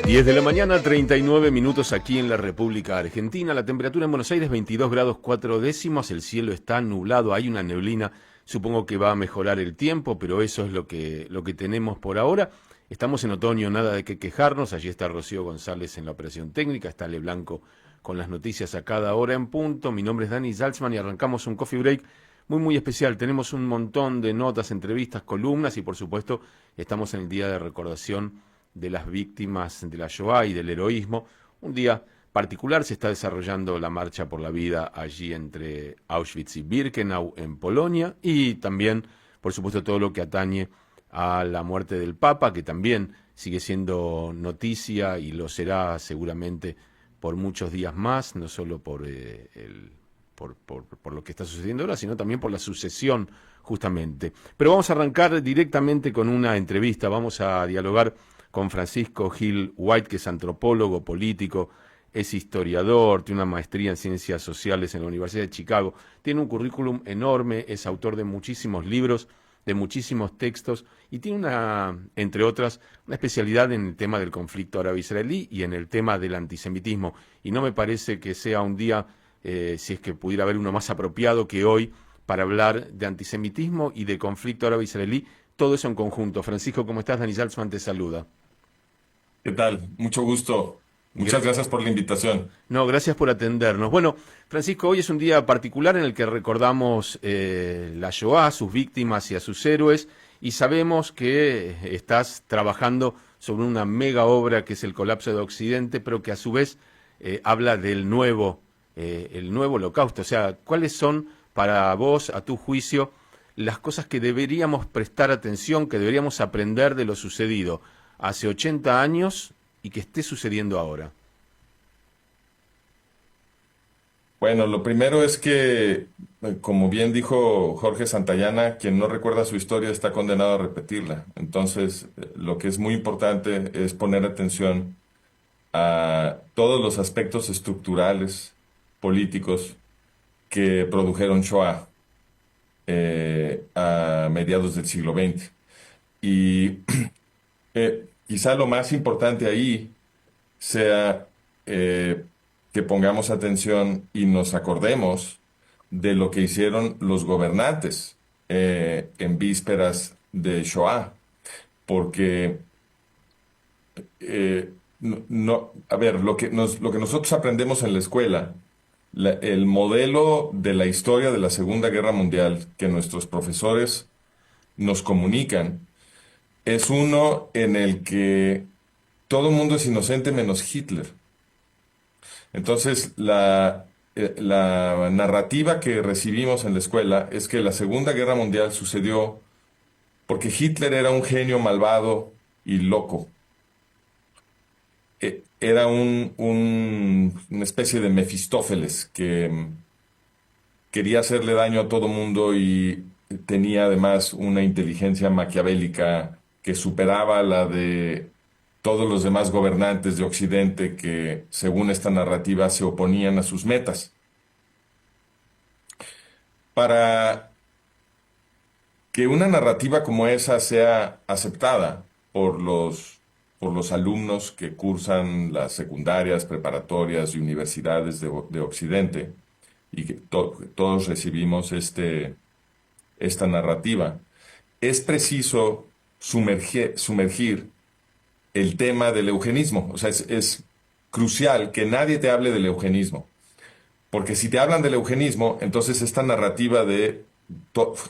10 de la mañana, 39 minutos aquí en la República Argentina. La temperatura en Buenos Aires 22 grados 4 décimos. El cielo está nublado, hay una neblina. Supongo que va a mejorar el tiempo, pero eso es lo que tenemos por ahora. Estamos en otoño, nada de qué quejarnos. Allí está Rocío González en la operación técnica, está Ale Blanco con las noticias a cada hora en punto. Mi nombre es Dani Salzman y arrancamos un coffee break muy especial. Tenemos un montón de notas, entrevistas, columnas y por supuesto estamos en el día de recordación de las víctimas de la Shoah y del heroísmo. Un día particular, se está desarrollando la marcha por la vida allí entre Auschwitz y Birkenau en Polonia, y también, por supuesto, todo lo que atañe a la muerte del Papa, que también sigue siendo noticia y lo será seguramente por muchos días más, no solo por lo que está sucediendo ahora, sino también por la sucesión, justamente. Pero vamos a arrancar directamente con una entrevista. Vamos a dialogar con Francisco Gil White, que es antropólogo, político, es historiador, tiene una maestría en ciencias sociales en la Universidad de Chicago, tiene un currículum enorme, es autor de muchísimos libros, de muchísimos textos, y tiene entre otras, una especialidad en el tema del conflicto árabe-israelí y en el tema del antisemitismo. Y no me parece que sea un día, si es que pudiera haber uno más apropiado que hoy, para hablar de antisemitismo y de conflicto árabe-israelí, todo eso en conjunto. Francisco, ¿cómo estás? Dani Salzman te saluda. ¿Qué tal? Mucho gusto. Muchas gracias por la invitación. No, gracias por atendernos. Bueno, Francisco, hoy es un día particular en el que recordamos la Shoah, sus víctimas y a sus héroes, y sabemos que estás trabajando sobre una mega obra que es el colapso de Occidente, pero que a su vez habla del el nuevo holocausto. O sea, ¿cuáles son para vos, a tu juicio, las cosas que deberíamos prestar atención, que deberíamos aprender de lo sucedido hace 80 años y que esté sucediendo ahora? Bueno, lo primero es que, como bien dijo Jorge Santayana, quien no recuerda su historia está condenado a repetirla. Entonces, lo que es muy importante es poner atención a todos los aspectos estructurales, políticos, que produjeron Shoah a mediados del siglo XX. Y quizá lo más importante ahí sea que pongamos atención y nos acordemos de lo que hicieron los gobernantes en vísperas de Shoah, porque a ver, lo que nosotros aprendemos en la escuela, el modelo de la historia de la Segunda Guerra Mundial que nuestros profesores nos comunican, es uno en el que todo el mundo es inocente menos Hitler. Entonces, la narrativa que recibimos en la escuela es que la Segunda Guerra Mundial sucedió porque Hitler era un genio malvado y loco. Era una especie de Mefistófeles que quería hacerle daño a todo mundo y tenía además una inteligencia maquiavélica que superaba la de todos los demás gobernantes de Occidente que, según esta narrativa, se oponían a sus metas. Para que una narrativa como esa sea aceptada por los alumnos que cursan las secundarias, preparatorias y universidades de Occidente, y que todos recibimos esta narrativa, es preciso sumergir el tema del eugenismo. O sea, es crucial que nadie te hable del eugenismo. Porque si te hablan del eugenismo, entonces esta narrativa de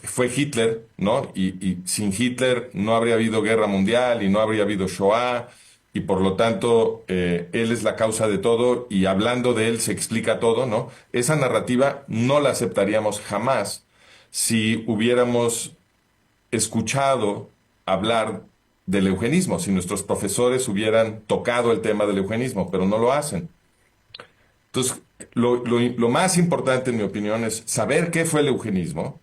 fue Hitler, ¿no? Y sin Hitler no habría habido guerra mundial y no habría habido Shoah, y por lo tanto él es la causa de todo y hablando de él se explica todo, ¿no? Esa narrativa no la aceptaríamos jamás si hubiéramos escuchado hablar del eugenismo, si nuestros profesores hubieran tocado el tema del eugenismo, pero no lo hacen. Entonces, lo más importante, en mi opinión, es saber qué fue el eugenismo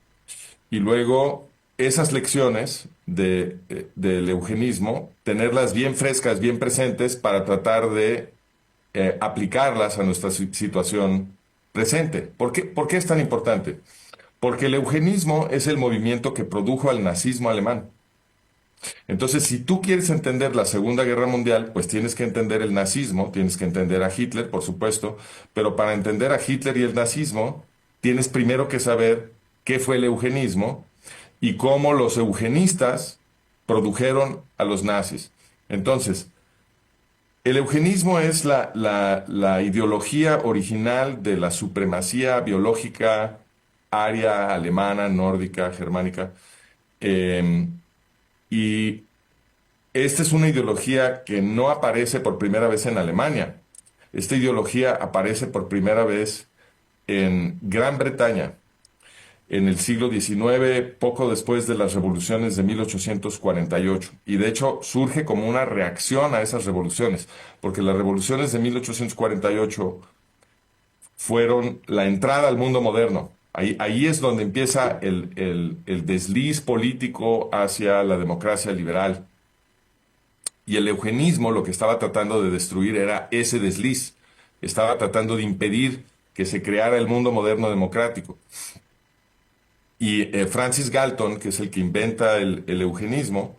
y luego esas lecciones del eugenismo, tenerlas bien frescas, bien presentes para tratar de aplicarlas a nuestra situación presente. Por qué es tan importante? Porque el eugenismo es el movimiento que produjo al nazismo alemán. Entonces, si tú quieres entender la Segunda Guerra Mundial, pues tienes que entender el nazismo, tienes que entender a Hitler, por supuesto, pero para entender a Hitler y el nazismo, tienes primero que saber qué fue el eugenismo y cómo los eugenistas produjeron a los nazis. Entonces, el eugenismo es la ideología original de la supremacía biológica aria, alemana, nórdica, germánica. Eh, y esta es una ideología que no aparece por primera vez en Alemania. Esta ideología aparece por primera vez en Gran Bretaña en el siglo XIX, poco después de las revoluciones de 1848. Y de hecho surge como una reacción a esas revoluciones, porque las revoluciones de 1848 fueron la entrada al mundo moderno. Ahí es donde empieza el desliz político hacia la democracia liberal. Y el eugenismo lo que estaba tratando de destruir era ese desliz. Estaba tratando de impedir que se creara el mundo moderno democrático. Y Francis Galton, que es el que inventa el eugenismo,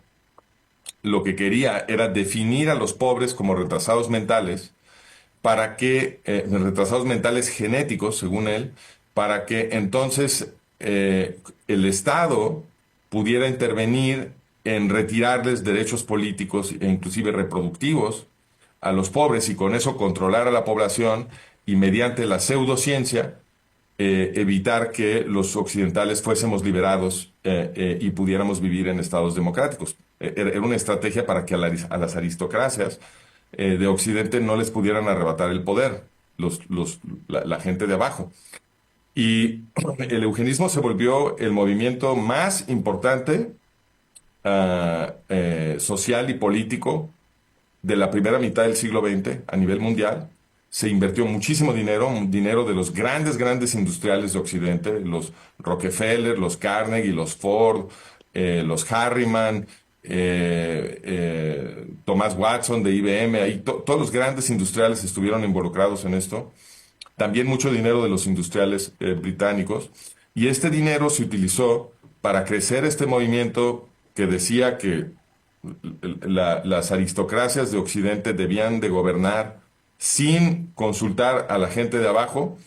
lo que quería era definir a los pobres como retrasados mentales para que, retrasados mentales genéticos, según él, para que entonces el Estado pudiera intervenir en retirarles derechos políticos e inclusive reproductivos a los pobres y con eso controlar a la población y mediante la pseudociencia evitar que los occidentales fuésemos liberados y pudiéramos vivir en estados democráticos. Era una estrategia para que a las aristocracias de Occidente no les pudieran arrebatar el poder, la gente de abajo. Y el eugenismo se volvió el movimiento más importante social y político de la primera mitad del siglo XX a nivel mundial. Se invirtió muchísimo dinero, dinero de los grandes industriales de Occidente, los Rockefeller, los Carnegie, los Ford, los Harriman, Thomas Watson de IBM, ahí todos los grandes industriales estuvieron involucrados en esto. También mucho dinero de los industriales británicos. Y este dinero se utilizó para crecer este movimiento que decía que las aristocracias de Occidente debían de gobernar sin consultar a la gente de abajo,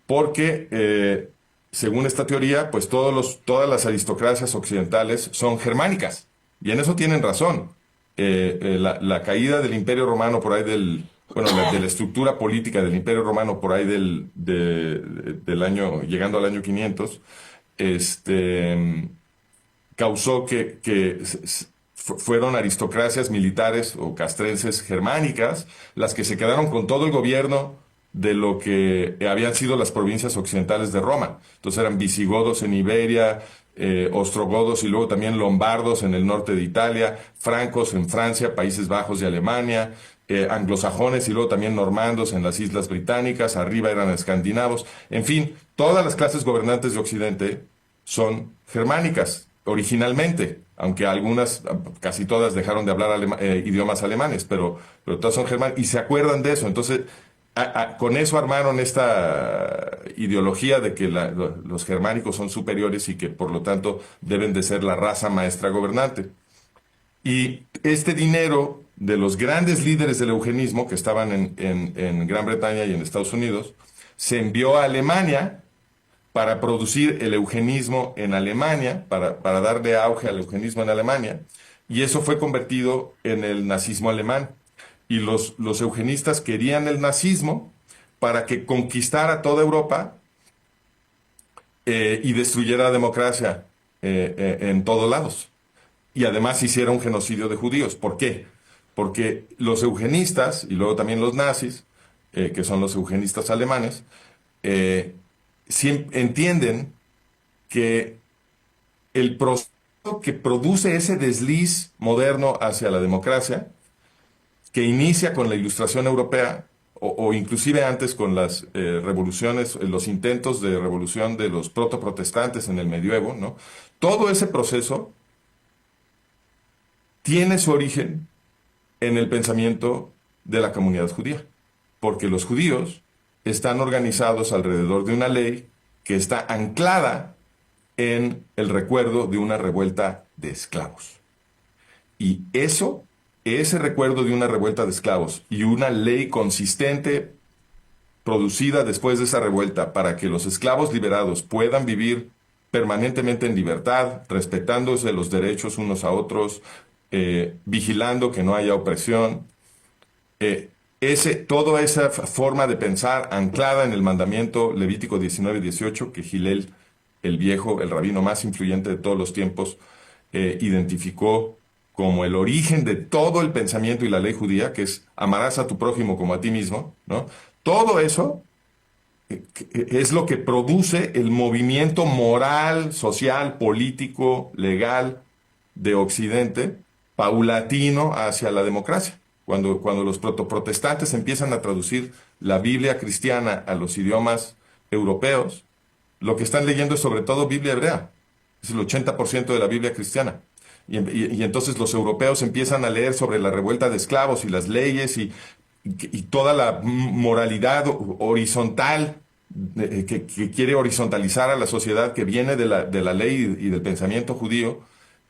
porque según esta teoría, pues todas las aristocracias occidentales son germánicas. Y en eso tienen razón. La caída del Imperio Romano por ahí de la estructura política del Imperio Romano por ahí del año, llegando al año 500, causó que fueron aristocracias militares o castrenses germánicas las que se quedaron con todo el gobierno de lo que habían sido las provincias occidentales de Roma. Entonces eran visigodos en Iberia, ostrogodos y luego también lombardos en el norte de Italia, francos en Francia, Países Bajos y Alemania, anglosajones y luego también normandos en las islas británicas, arriba eran escandinavos. En fin, todas las clases gobernantes de Occidente son germánicas originalmente, aunque algunas, casi todas dejaron de hablar idiomas alemanes, pero todas son germanas y se acuerdan de eso. Entonces, con eso armaron esta ideología de que los germánicos son superiores y que por lo tanto deben de ser la raza maestra gobernante. Y este dinero de los grandes líderes del eugenismo que estaban en Gran Bretaña y en Estados Unidos se envió a Alemania para producir el eugenismo en Alemania, para darle auge al eugenismo en Alemania, y eso fue convertido en el nazismo alemán. Y los eugenistas querían el nazismo para que conquistara toda Europa y destruyera la democracia en todos lados. Y además hiciera un genocidio de judíos. ¿Por qué? Porque los eugenistas, y luego también los nazis, que son los eugenistas alemanes, entienden que el proceso que produce ese desliz moderno hacia la democracia, que inicia con la Ilustración Europea, o inclusive antes con las revoluciones, los intentos de revolución de los protoprotestantes en el medioevo, ¿no? Todo ese proceso tiene su origen en el pensamiento de la comunidad judía, porque los judíos están organizados alrededor de una ley que está anclada en el recuerdo de una revuelta de esclavos. Y ese recuerdo de una revuelta de esclavos y una ley consistente producida después de esa revuelta para que los esclavos liberados puedan vivir permanentemente en libertad, respetándose los derechos unos a otros, vigilando que no haya opresión. Toda esa forma de pensar anclada en el mandamiento Levítico 19:18, que Hillel el Viejo, el rabino más influyente de todos los tiempos, identificó como el origen de todo el pensamiento y la ley judía, que es amarás a tu prójimo como a ti mismo, ¿no? Todo eso es lo que produce el movimiento moral, social, político, legal de Occidente, paulatino hacia la democracia. Cuando los protoprotestantes empiezan a traducir la Biblia cristiana a los idiomas europeos, lo que están leyendo es sobre todo Biblia hebrea. Es el 80% de la Biblia cristiana. Y entonces los europeos empiezan a leer sobre la revuelta de esclavos y las leyes y toda la moralidad horizontal que quiere horizontalizar a la sociedad, que viene de la ley y del pensamiento judío,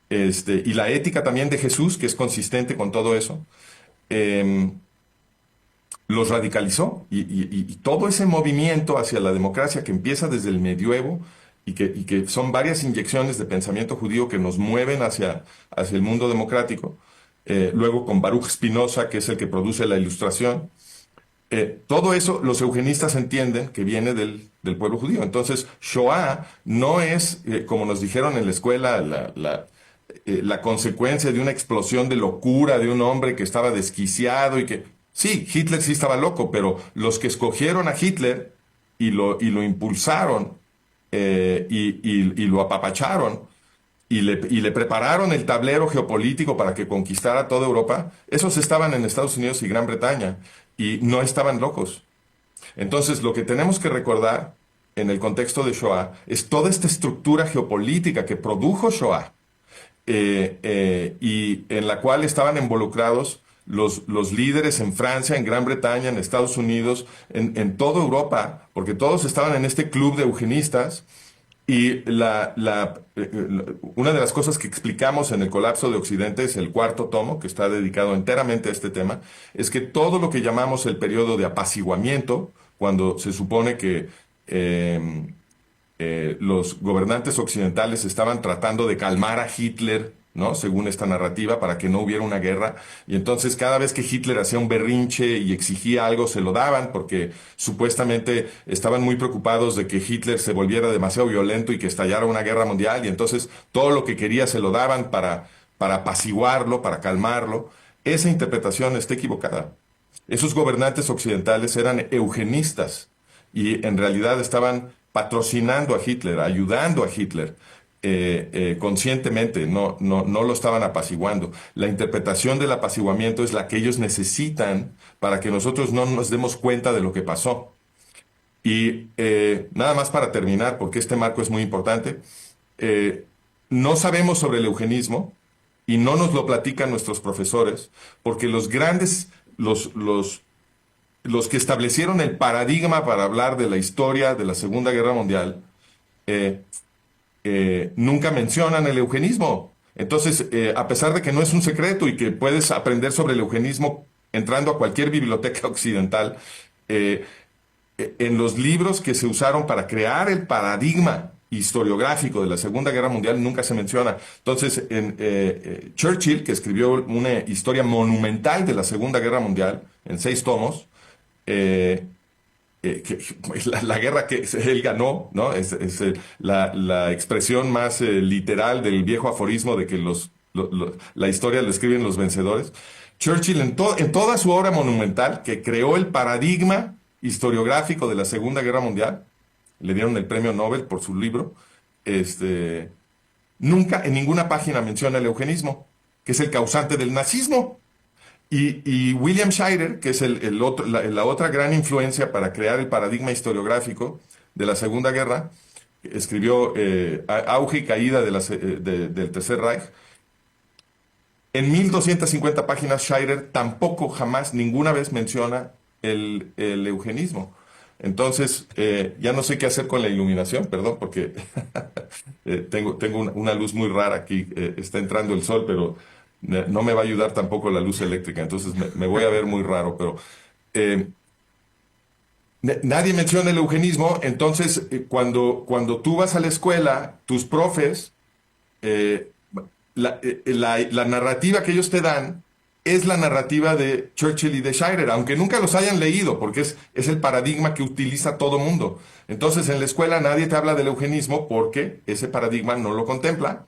y la ética también de Jesús, que es consistente con todo eso. Los radicalizó y todo ese movimiento hacia la democracia que empieza desde el medioevo y que son varias inyecciones de pensamiento judío que nos mueven hacia el mundo democrático, luego con Baruch Spinoza, que es el que produce la Ilustración, todo eso los eugenistas entienden que viene del pueblo judío. Entonces, Shoah no es, como nos dijeron en la escuela, la consecuencia de una explosión de locura de un hombre que estaba desquiciado y que... Sí, Hitler sí estaba loco, pero los que escogieron a Hitler y lo impulsaron y lo apapacharon y le prepararon el tablero geopolítico para que conquistara toda Europa, esos estaban en Estados Unidos y Gran Bretaña y no estaban locos. Entonces, lo que tenemos que recordar en el contexto de Shoah es toda esta estructura geopolítica que produjo Shoah, y en la cual estaban involucrados los líderes en Francia, en Gran Bretaña, en Estados Unidos, en toda Europa, porque todos estaban en este club de eugenistas. Y una de las cosas que explicamos en el colapso de Occidente, es el cuarto tomo, que está dedicado enteramente a este tema, es que todo lo que llamamos el periodo de apaciguamiento, cuando se supone que los gobernantes occidentales estaban tratando de calmar a Hitler, ¿no? Según esta narrativa, para que no hubiera una guerra. Y entonces cada vez que Hitler hacía un berrinche y exigía algo, se lo daban, porque supuestamente estaban muy preocupados de que Hitler se volviera demasiado violento y que estallara una guerra mundial. Y entonces todo lo que quería se lo daban para apaciguarlo, para calmarlo. Esa interpretación está equivocada. Esos gobernantes occidentales eran eugenistas y en realidad estaban patrocinando a Hitler, ayudando a Hitler, conscientemente, no lo estaban apaciguando. La interpretación del apaciguamiento es la que ellos necesitan para que nosotros no nos demos cuenta de lo que pasó. Y nada más para terminar, porque este marco es muy importante, no sabemos sobre el eugenismo y no nos lo platican nuestros profesores, porque los que establecieron el paradigma para hablar de la historia de la Segunda Guerra Mundial, nunca mencionan el eugenismo. Entonces, a pesar de que no es un secreto y que puedes aprender sobre el eugenismo entrando a cualquier biblioteca occidental, en los libros que se usaron para crear el paradigma historiográfico de la Segunda Guerra Mundial nunca se menciona. Entonces, Churchill, que escribió una historia monumental de la Segunda Guerra Mundial en 6 tomos, la guerra que él ganó, ¿no? Es la expresión más literal del viejo aforismo de que la historia lo escriben los vencedores. Churchill, en toda su obra monumental, que creó el paradigma historiográfico de la Segunda Guerra Mundial, le dieron el premio Nobel por su libro, nunca en ninguna página menciona el eugenismo, que es el causante del nazismo. Y William Shirer, que es la otra gran influencia para crear el paradigma historiográfico de la Segunda Guerra, escribió Auge y Caída del Tercer Reich. En 1250 páginas, Shirer tampoco jamás, ninguna vez menciona el eugenismo. Entonces, ya no sé qué hacer con la iluminación, perdón, porque tengo una luz muy rara aquí, está entrando el sol, pero No me va a ayudar tampoco la luz eléctrica, entonces me voy a ver muy raro, pero eh, nadie menciona el eugenismo, entonces cuando tú vas a la escuela, tus profes, eh, la narrativa que ellos te dan es la narrativa de Churchill y de Scherer, aunque nunca los hayan leído, porque es el paradigma que utiliza todo mundo. Entonces en la escuela nadie te habla del eugenismo porque ese paradigma no lo contempla.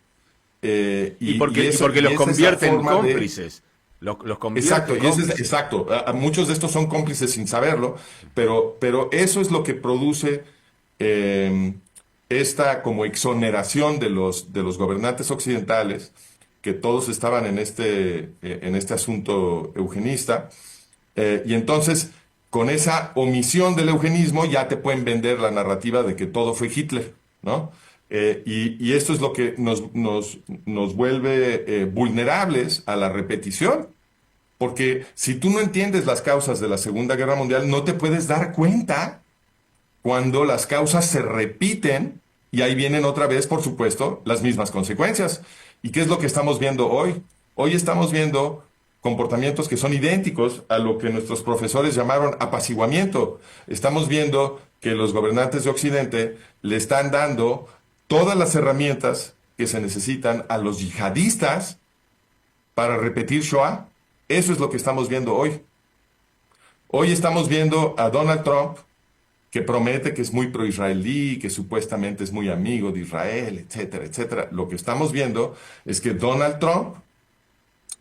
Y porque los esa es la convierte en forma de... cómplices. Los convierte Exacto, en y ese es, cómplices. exacto. Muchos de estos son cómplices sin saberlo, pero eso es lo que produce eh, esta como exoneración de los gobernantes occidentales, que todos estaban en este asunto eugenista. Y entonces, con esa omisión del eugenismo, ya te pueden vender la narrativa de que todo fue Hitler, ¿no? Y esto es lo que nos vuelve vulnerables a la repetición. Porque si tú no entiendes las causas de la Segunda Guerra Mundial, no te puedes dar cuenta cuando las causas se repiten y ahí vienen otra vez, por supuesto, las mismas consecuencias. ¿Y qué es lo que estamos viendo hoy? Hoy estamos viendo comportamientos que son idénticos a lo que nuestros profesores llamaron apaciguamiento. Estamos viendo que los gobernantes de Occidente le están dando todas las herramientas que se necesitan a los yihadistas para repetir Shoah. Eso es lo que estamos viendo hoy. Hoy estamos viendo a Donald Trump, que promete que es muy pro-israelí, que supuestamente es muy amigo de Israel, etcétera, etcétera. Lo que estamos viendo es que Donald Trump,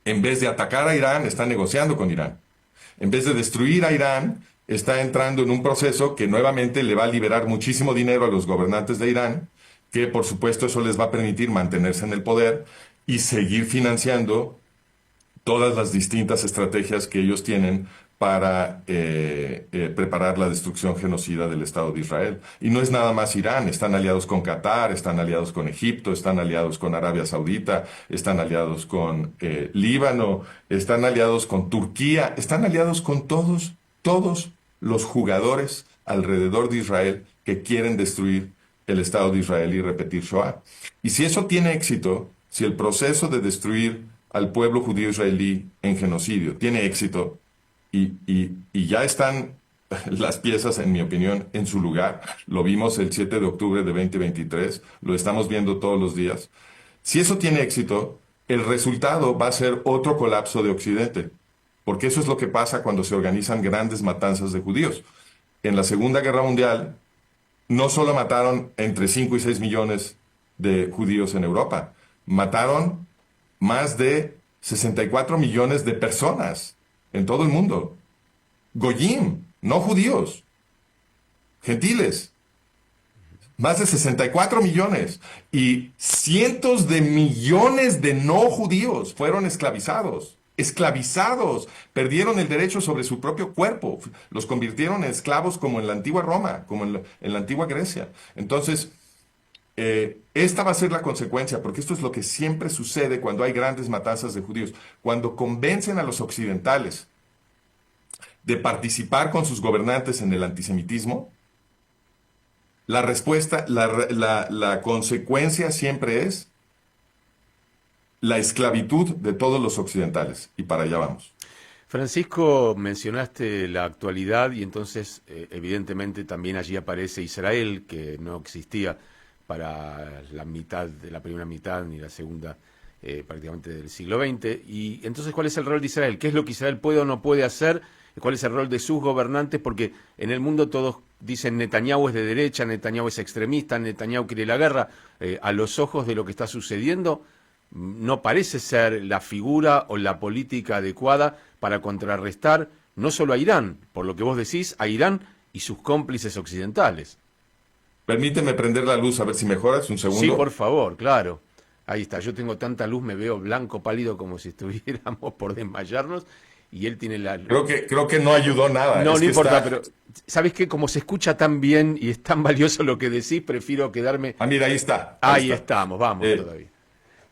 en vez de atacar a Irán, está negociando con Irán. En vez de destruir a Irán, está entrando en un proceso que nuevamente le va a liberar muchísimo dinero a los gobernantes de Irán, que por supuesto eso les va a permitir mantenerse en el poder y seguir financiando todas las distintas estrategias que ellos tienen para preparar la destrucción genocida del Estado de Israel. Y no es nada más Irán, están aliados con Qatar, están aliados con Egipto, están aliados con Arabia Saudita, están aliados con Líbano, están aliados con Turquía, están aliados con todos los jugadores alrededor de Israel que quieren destruir el Estado de Israel y repetir Shoah. Y si eso tiene éxito, si el proceso de destruir al pueblo judío israelí en genocidio tiene éxito y ya están las piezas, en mi opinión, en su lugar. Lo vimos el 7 de octubre de 2023, lo estamos viendo todos los días. Si eso tiene éxito, el resultado va a ser otro colapso de Occidente, porque eso es lo que pasa cuando se organizan grandes matanzas de judíos. En la Segunda Guerra Mundial, no solo mataron entre 5 y 6 millones de judíos en Europa, mataron más de 64 millones de personas en todo el mundo. Goyim, no judíos, gentiles. Más de 64 millones. Y cientos de millones de no judíos fueron esclavizados. Esclavizados. Perdieron el derecho sobre su propio cuerpo. Los convirtieron en esclavos como en la antigua Roma, como en la antigua Grecia. Entonces, esta va a ser la consecuencia, porque esto es lo que siempre sucede cuando hay grandes matanzas de judíos. Cuando convencen a los occidentales de participar con sus gobernantes en el antisemitismo, la respuesta, la consecuencia siempre es la esclavitud de todos los occidentales. Y para allá vamos. Francisco, mencionaste la actualidad y entonces evidentemente también allí aparece Israel, que no existía para la mitad de la primera mitad ni la segunda prácticamente del siglo XX. Y entonces, ¿cuál es el rol de Israel? ¿Qué es lo que Israel puede o no puede hacer? ¿Cuál es el rol de sus gobernantes? Porque en el mundo todos dicen Netanyahu es de derecha, Netanyahu es extremista, Netanyahu quiere la guerra. A los ojos de lo que está sucediendo, no parece ser la figura o la política adecuada para contrarrestar no solo a Irán, por lo que vos decís, a Irán y sus cómplices occidentales. Permíteme prender la luz a ver si mejoras un segundo. Sí, por favor, claro. Ahí está, yo tengo tanta luz, me veo blanco, pálido, como si estuviéramos por desmayarnos, y él tiene la... Creo que no ayudó nada. No, Es no que importa, está... pero ¿sabes qué? Como se escucha tan bien y es tan valioso lo que decís, prefiero quedarme... Ah, mira, ahí está. Ahí estamos, vamos Eh, todavía.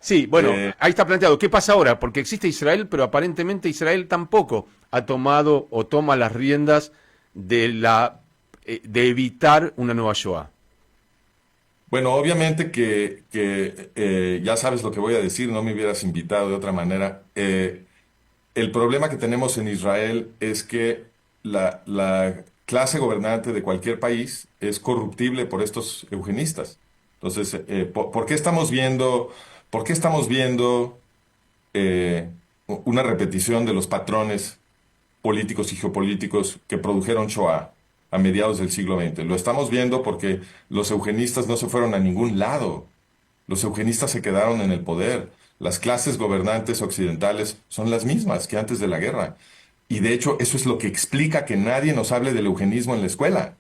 Sí, bueno, eh, ahí está planteado. ¿Qué pasa ahora? Porque existe Israel, pero aparentemente Israel tampoco ha tomado o toma las riendas de evitar una nueva Shoah. Bueno, obviamente que ya sabes lo que voy a decir, no me hubieras invitado de otra manera. El problema que tenemos en Israel es que la clase gobernante de cualquier país es corruptible por estos eugenistas. Entonces, ¿por qué por qué estamos viendo eh, una repetición de los patrones políticos y geopolíticos que produjeron Shoah a mediados del siglo XX? Lo estamos viendo porque los eugenistas no se fueron a ningún lado. Los eugenistas se quedaron en el poder. Las clases gobernantes occidentales son las mismas que antes de la guerra. Y de hecho, eso es lo que explica que nadie nos hable del eugenismo en la escuela.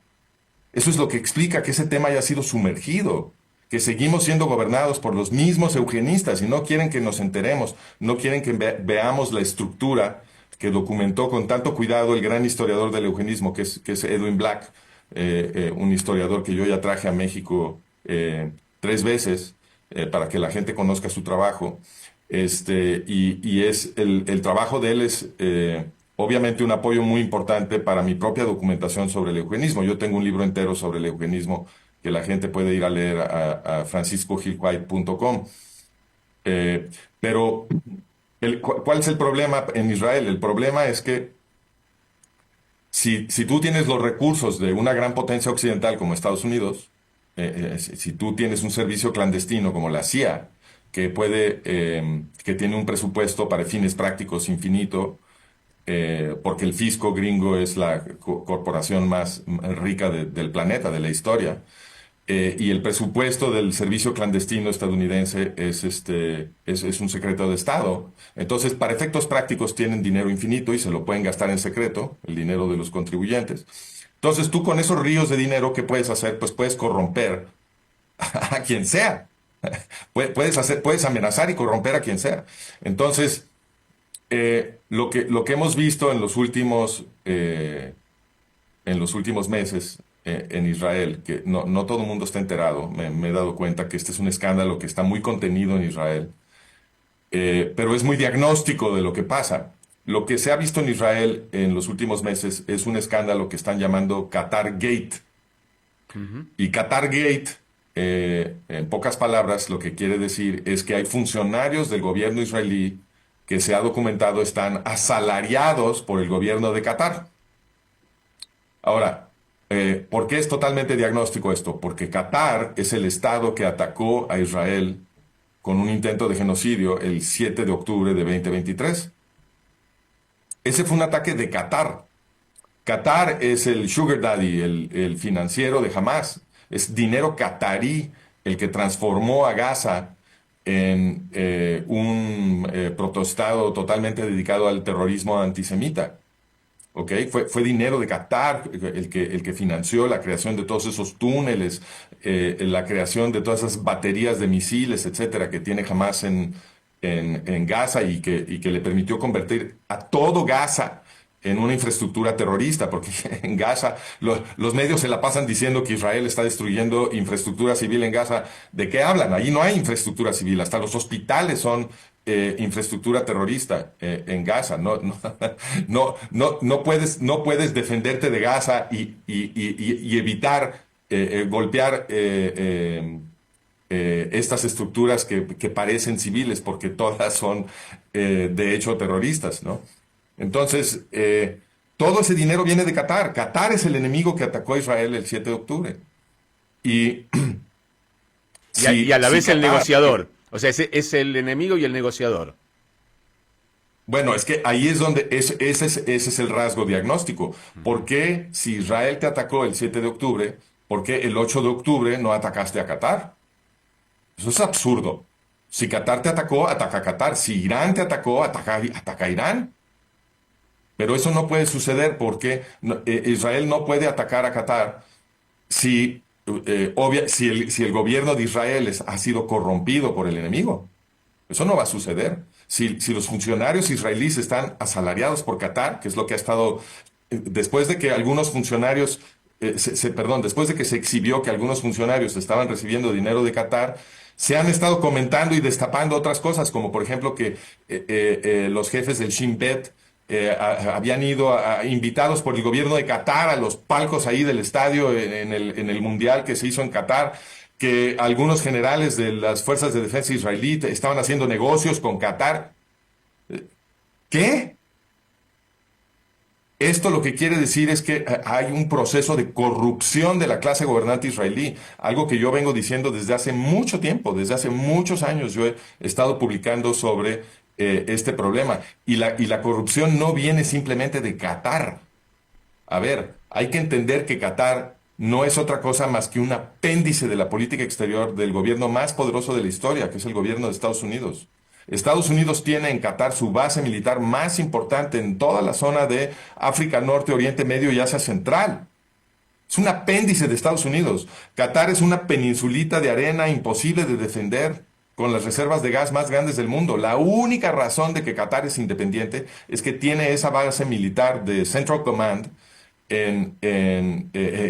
Eso es lo que explica que ese tema haya sido sumergido, que seguimos siendo gobernados por los mismos eugenistas y no quieren que nos enteremos, no quieren que veamos la estructura que documentó con tanto cuidado el gran historiador del eugenismo, que es Edwin Black, un historiador que yo ya traje a México 3 veces para que la gente conozca su trabajo. Y es el trabajo de él es obviamente un apoyo muy importante para mi propia documentación sobre el eugenismo. Yo tengo un libro entero sobre el eugenismo que la gente puede ir a leer a franciscogilwhite.com. Pero ¿cuál es el problema en Israel? El problema es que si tú tienes los recursos de una gran potencia occidental como Estados Unidos, si tú tienes un servicio clandestino como la CIA, que tiene un presupuesto para fines prácticos infinito, porque el fisco gringo es la corporación más rica del planeta, de la historia, y el presupuesto del servicio clandestino estadounidense es un secreto de Estado. Entonces, para efectos prácticos tienen dinero infinito y se lo pueden gastar en secreto, el dinero de los contribuyentes. Entonces, tú con esos ríos de dinero, ¿qué puedes hacer? Pues puedes corromper a quien sea. Puedes amenazar y corromper a quien sea. Entonces, lo que hemos visto en los últimos meses en Israel, que no todo el mundo está enterado, me he dado cuenta que este es un escándalo que está muy contenido en Israel, pero es muy diagnóstico de lo que pasa. Lo que se ha visto en Israel en los últimos meses es un escándalo que están llamando Qatar Gate. Ujú. Y Qatar Gate, en pocas palabras, lo que quiere decir es que hay funcionarios del gobierno israelí que se ha documentado están asalariados por el gobierno de Qatar. Ahora, ¿por qué es totalmente diagnóstico esto? Porque Qatar es el estado que atacó a Israel con un intento de genocidio el 7 de octubre de 2023. Ese fue un ataque de Qatar. Qatar es el sugar daddy, el financiero de Hamas. Es dinero qatarí el que transformó a Gaza en un protoestado totalmente dedicado al terrorismo antisemita. ¿Ok? Fue dinero de Qatar el que financió la creación de todos esos túneles, la creación de todas esas baterías de misiles, etcétera, que tiene Hamas en Gaza y que le permitió convertir a todo Gaza en una infraestructura terrorista, porque en Gaza los medios se la pasan diciendo que Israel está destruyendo infraestructura civil en Gaza. ¿De qué hablan? Allí no hay infraestructura civil, hasta los hospitales son infraestructura terrorista en Gaza. No puedes defenderte de Gaza y evitar golpear estas estructuras que parecen civiles, porque todas son de hecho terroristas, ¿no? Entonces, todo ese dinero viene de Qatar. Qatar es el enemigo que atacó a Israel el 7 de octubre. Y Y a la si vez el Qatar, negociador. O sea, es el enemigo y el negociador. bueno, es que ahí es donde ese es el rasgo diagnóstico. ¿Por qué si Israel te atacó el 7 de octubre, por qué el 8 de octubre no atacaste a Qatar? Eso es absurdo. Si Qatar te atacó, ataca a Qatar. Si Irán te atacó, ataca a Irán. Pero eso no puede suceder porque Israel no puede atacar a Qatar si el gobierno de Israel ha sido corrompido por el enemigo. Eso no va a suceder. Si los funcionarios israelíes están asalariados por Qatar, que es lo que ha estado, después de que algunos funcionarios, perdón, después de que se exhibió que algunos funcionarios estaban recibiendo dinero de Qatar, se han estado comentando y destapando otras cosas, como por ejemplo que los jefes del Shin Bet habían ido invitados por el gobierno de Qatar a los palcos ahí del estadio en el Mundial que se hizo en Qatar. que algunos generales de las fuerzas de defensa israelí estaban haciendo negocios con Qatar. ¿Qué? Esto lo que quiere decir es que hay un proceso de corrupción de la clase gobernante israelí, algo que yo vengo diciendo desde hace mucho tiempo, desde hace muchos años yo he estado publicando sobre este problema. Y la corrupción no viene simplemente de Qatar. A ver, hay que entender que Qatar no es otra cosa más que un apéndice de la política exterior del gobierno más poderoso de la historia, que es el gobierno de Estados Unidos. Estados Unidos tiene en Qatar su base militar más importante en toda la zona de África Norte, Oriente Medio y Asia Central. Es un apéndice de Estados Unidos. Qatar es una peninsulita de arena imposible de defender con las reservas de gas más grandes del mundo. La única razón de que Qatar es independiente es que tiene esa base militar de Central Command en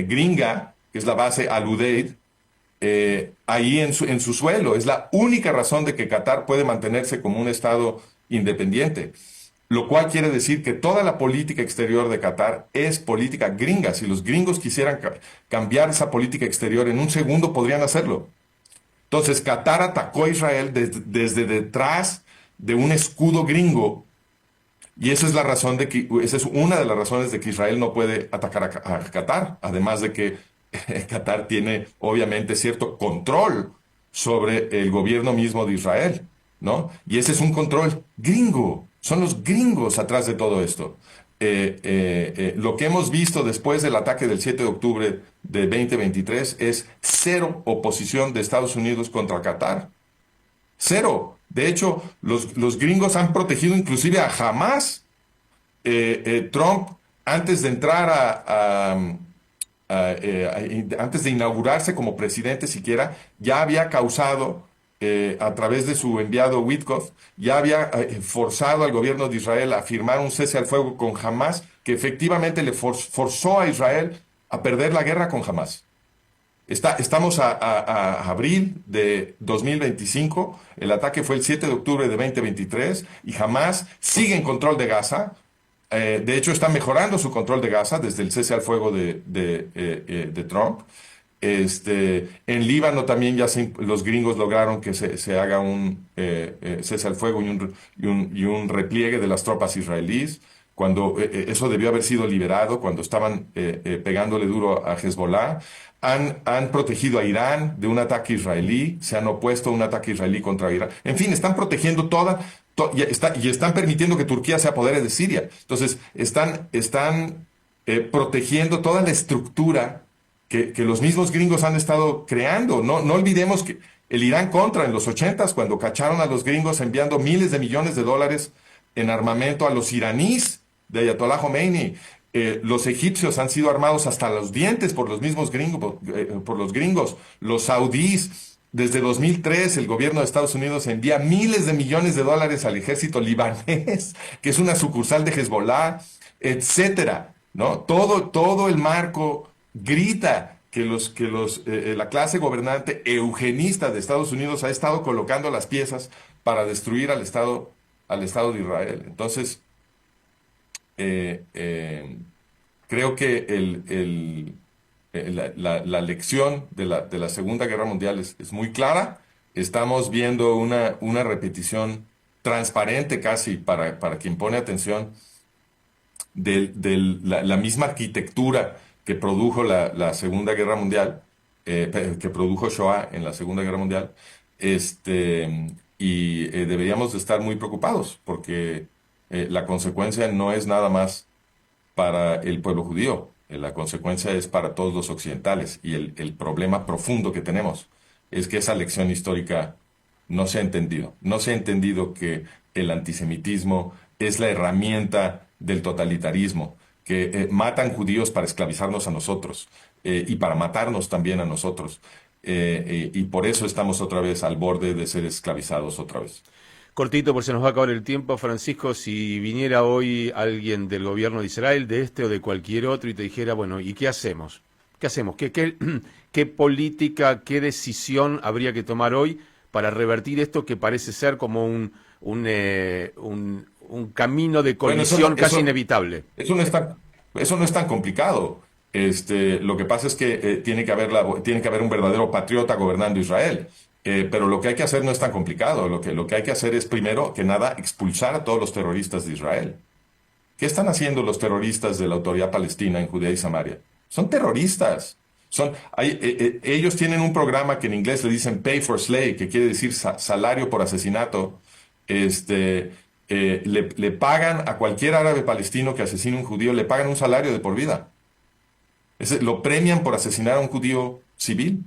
Gringa, que es la base Al Udeid, ahí en su suelo. Es la única razón de que Qatar puede mantenerse como un estado independiente. Lo cual quiere decir que toda la política exterior de Qatar es política gringa. Si los gringos quisieran cambiar esa política exterior en un segundo, podrían hacerlo. Entonces, Qatar atacó a Israel desde detrás de un escudo gringo. Y esa es una de las razones de que Israel no puede atacar a Qatar. Además de que Qatar tiene, obviamente, cierto control sobre el gobierno mismo de Israel, ¿no? Y ese es un control gringo. Son los gringos atrás de todo esto. Lo que hemos visto después del ataque del 7 de octubre de 2023 es cero oposición de Estados Unidos contra Qatar. Cero. De hecho, los gringos han protegido inclusive a Hamas. Trump, antes de entrar antes de inaugurarse como presidente siquiera, ya había causado, a través de su enviado Witkoff, ya había forzado al gobierno de Israel a firmar un cese al fuego con Hamas, que efectivamente le forzó a Israel a perder la guerra con Hamas. Estamos a abril de 2025, el ataque fue el 7 de octubre de 2023 y Hamas sigue en control de Gaza. De hecho, está mejorando su control de Gaza desde el cese al fuego de Trump. En Líbano también los gringos lograron que se haga un cese al fuego y un repliegue de las tropas israelíes. Cuando eso debió haber sido liberado, cuando estaban pegándole duro a Hezbollah. Han protegido a Irán de un ataque israelí, se han opuesto a un ataque israelí contra Irán. En fin, están protegiendo y están permitiendo que Turquía se apodere de Siria. Entonces, están protegiendo toda la estructura que los mismos gringos han estado creando. No olvidemos que el Irán Contra en los 80s, cuando cacharon a los gringos enviando miles de millones de dólares en armamento a los iraníes de Ayatollah Khomeini. Los egipcios han sido armados hasta los dientes por los mismos gringos, Los saudíes, desde 2003, el gobierno de Estados Unidos envía miles de millones de dólares al ejército libanés, que es una sucursal de Hezbollah, etcétera, ¿no? Todo el marco grita que la clase gobernante eugenista de Estados Unidos ha estado colocando las piezas para destruir al Estado de Israel. Entonces, creo que la lección de la Segunda Guerra Mundial es muy clara. Estamos viendo una repetición transparente casi para quien pone atención de la misma arquitectura que produjo la Segunda Guerra Mundial, que produjo Shoah en la Segunda Guerra Mundial. Deberíamos de estar muy preocupados porque la consecuencia no es nada más para el pueblo judío, la consecuencia es para todos los occidentales y el problema profundo que tenemos es que esa lección histórica no se ha entendido. No se ha entendido que el antisemitismo es la herramienta del totalitarismo, que matan judíos para esclavizarnos a nosotros y para matarnos también a nosotros. Y por eso estamos otra vez al borde de ser esclavizados otra vez. Cortito, porque se nos va a acabar el tiempo. Francisco, si viniera hoy alguien del gobierno de Israel, de este o de cualquier otro, y te dijera, bueno, ¿y qué hacemos? ¿Qué hacemos? ¿Qué política, qué decisión habría que tomar hoy para revertir esto que parece ser como un camino de colisión casi inevitable? Eso no es tan complicado. Lo que pasa es que tiene que haber un verdadero patriota gobernando Israel. Pero lo que hay que hacer no es tan complicado. Lo que hay que hacer es, primero que nada, expulsar a todos los terroristas de Israel. ¿Qué están haciendo los terroristas de la Autoridad Palestina en Judea y Samaria? Son terroristas. Ellos tienen un programa que en inglés le dicen pay for slay, que quiere decir salario por asesinato. Le pagan a cualquier árabe palestino que asesine a un judío, le pagan un salario de por vida. Lo premian por asesinar a un judío civil.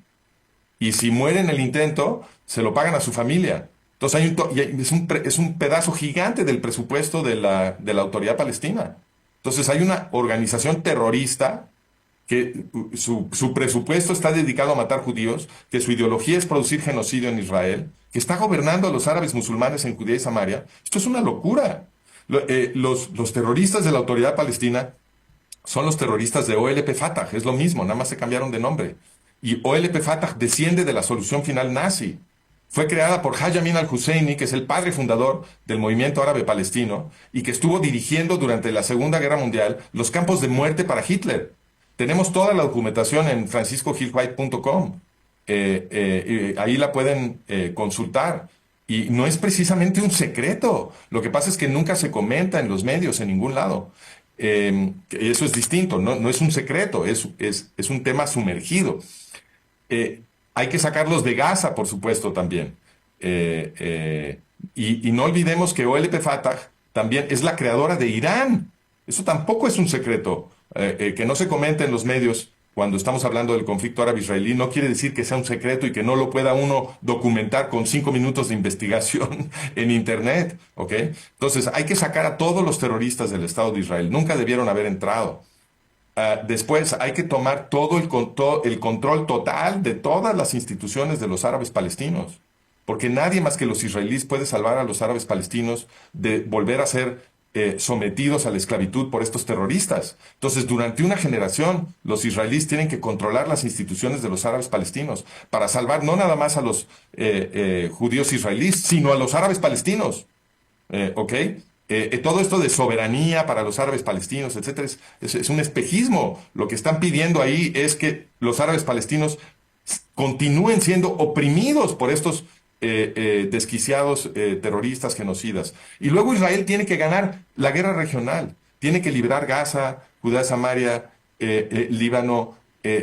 Y si muere en el intento, se lo pagan a su familia. Entonces es un pedazo gigante del presupuesto de la Autoridad Palestina. Entonces hay una organización terrorista que su presupuesto está dedicado a matar judíos, que su ideología es producir genocidio en Israel, que está gobernando a los árabes musulmanes en Judea y Samaria. Esto es una locura. Los terroristas de la Autoridad Palestina son los terroristas de OLP Fatah, es lo mismo, nada más se cambiaron de nombre. Y OLP Fatah desciende de la solución final nazi. Fue creada por Haj Amin al-Husseini, que es el padre fundador del movimiento árabe palestino y que estuvo dirigiendo durante la Segunda Guerra Mundial los campos de muerte para Hitler. Tenemos toda la documentación en franciscohillwhite.com. Ahí la pueden consultar. Y no es precisamente un secreto. Lo que pasa es que nunca se comenta en los medios, en ningún lado. Eso es distinto, no es un secreto, es un tema sumergido. Hay que sacarlos de Gaza, por supuesto, también. Y no olvidemos que OLP Fatah también es la creadora de Irán. Eso tampoco es un secreto. Que no se comente en los medios cuando estamos hablando del conflicto árabe-israelí no quiere decir que sea un secreto y que no lo pueda uno documentar con 5 minutos de investigación en Internet, ¿ok? Entonces hay que sacar a todos los terroristas del Estado de Israel. Nunca debieron haber entrado. Después hay que tomar todo el control total de todas las instituciones de los árabes palestinos, porque nadie más que los israelíes puede salvar a los árabes palestinos de volver a ser sometidos a la esclavitud por estos terroristas. Entonces, durante una generación, los israelíes tienen que controlar las instituciones de los árabes palestinos para salvar no nada más a los judíos israelíes, sino a los árabes palestinos. ¿Ok? Todo esto de soberanía para los árabes palestinos, etcétera, es un espejismo. Lo que están pidiendo ahí es que los árabes palestinos continúen siendo oprimidos por estos desquiciados terroristas genocidas. Y luego Israel tiene que ganar la guerra regional. Tiene que liberar Gaza, Judea, Samaria, Líbano,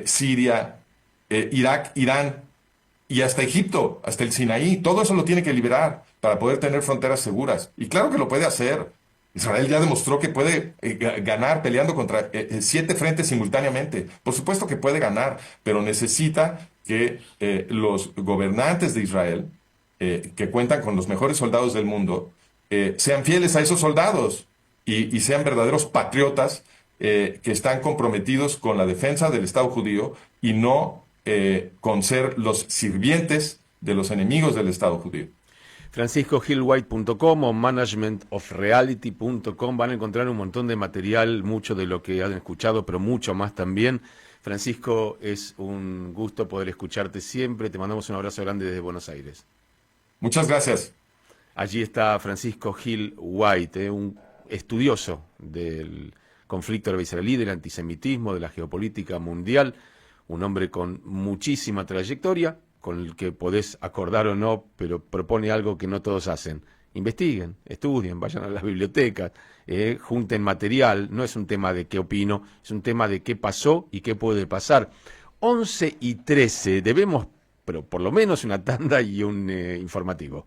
Siria, Irak, Irán y hasta Egipto, hasta el Sinaí. Todo eso lo tiene que liberar para poder tener fronteras seguras. Y claro que lo puede hacer. Israel ya demostró que puede ganar peleando contra 7 frentes simultáneamente. Por supuesto que puede ganar, pero necesita que los gobernantes de Israel, que cuentan con los mejores soldados del mundo, sean fieles a esos soldados y sean verdaderos patriotas que están comprometidos con la defensa del Estado judío y no con ser los sirvientes de los enemigos del Estado judío. franciscohillwhite.com o managementofreality.com van a encontrar un montón de material, mucho de lo que han escuchado, pero mucho más también. Francisco, es un gusto poder escucharte siempre. Te mandamos un abrazo grande desde Buenos Aires. Muchas gracias. Allí está Francisco Hill White, un estudioso del conflicto árabe-israelí, del antisemitismo, de la geopolítica mundial, un hombre con muchísima trayectoria, con el que podés acordar o no, pero propone algo que no todos hacen. Investiguen, estudien, vayan a las bibliotecas, junten material. No es un tema de qué opino, es un tema de qué pasó y qué puede pasar. 11:13, debemos, pero por lo menos una tanda y un informativo.